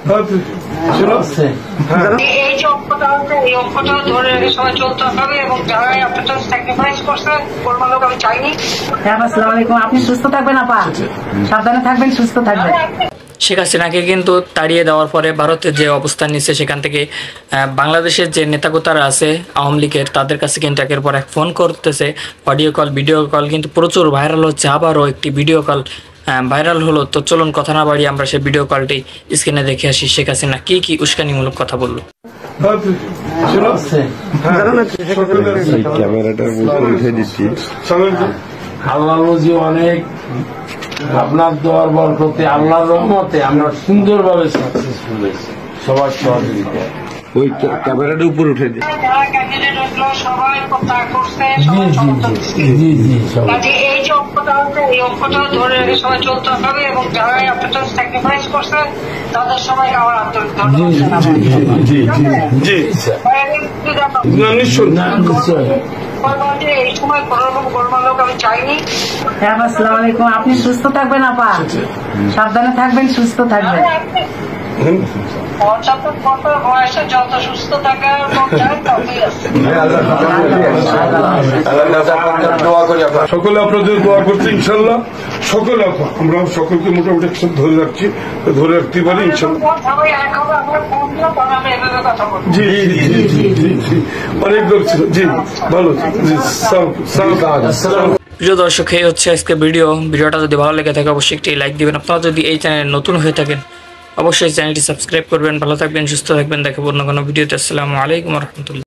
এই যে অঙ্কটা আছে, এই অঙ্কটা ধরে রেখে সবাই চলতে হবে এবং যারা আপনারা স্যাক্রিফাইস করছে কোরবান লোক আমি চাইনি। আসসালামু আলাইকুম, আপনি সুস্থ থাকবেন আপা, সাবধানে থাকবেন, সুস্থ থাকবেন। শেখ হাসিনাকে কিন্তু তাড়িয়ে দেওয়ার পরে ভারতের যে অবস্থান নিচ্ছে সেখান থেকে বাংলাদেশের যে নেতাকর্তারা আছে আওয়ামী লীগের তাদের কাছে কিন্তু একের পর এক ফোন করতেছে, অডিও কল ভিডিও কল কিন্তু প্রচুর ভাইরাল হচ্ছে। আবারও একটি ভিডিও কল ভাইরাল হলো। তো চলুন কথা না বাড়িয়ে আমরা সেই ভিডিও কলটি স্ক্রিনে দেখে আসি শেখ হাসিনা কি কি উস্কানিমূলক কথা বললো। আল্লাহ রোজি অনেক, আপনার দোয়ার বরকতে আল্লাহর রহমতে আমরা সুন্দরভাবে সাকসেসফুল হয়েছি সবার সহযোগিতা। ওই ক্যামেরাটা উপরে উঠে দিই। যারা ক্যান্ডিডেট হলো সবাই কথা করছে, এই যে অঙ্কটা আছে, এই অঙ্কটা ধরে রেখে সবাই চলতে হবে এবং যারা আপনারা স্যাক্রিফাইস করছে তাদের সবাইকে আমার আন্তরিক ধন্যবাদ। এই সময় কোন রকম গোলমাল লোক আমি চাইনি। আসসালামু আলাইকুম, আপনি সুস্থ থাকবেন আপা, সাবধানে থাকবেন, সুস্থ থাকবেন। 75 বছর বয়সে যত সুস্থ থাকার ততই আছে। সকলে আপনাদের দোয়া করছি ইনশাল্লাহ। সকলে আমরা সকলকে মোটামুটি একসাথে ধরে রাখছি, ধরে রাখতে পারি ইনশাল্লাহ। জি জি জি জি জি অনেক লোক ছিল। জি ভালো জি। প্রিয় দর্শক, এই হচ্ছে আজকে ভিডিওটা যদি ভালো লেগে থাকে অবশ্যই একটি লাইক দিবেন। আপনারা যদি এই চ্যানেলে নতুন হয়ে থাকেন অবশ্যই চ্যানেলটি সাবস্ক্রাইব করবেন। ভালো থাকবেন, সুস্থ থাকবেন। দেখাবো অন্য কোনো ভিডিওতে। আসসালামু আলাইকুম ওয়া রাহমাতুল্লাহ।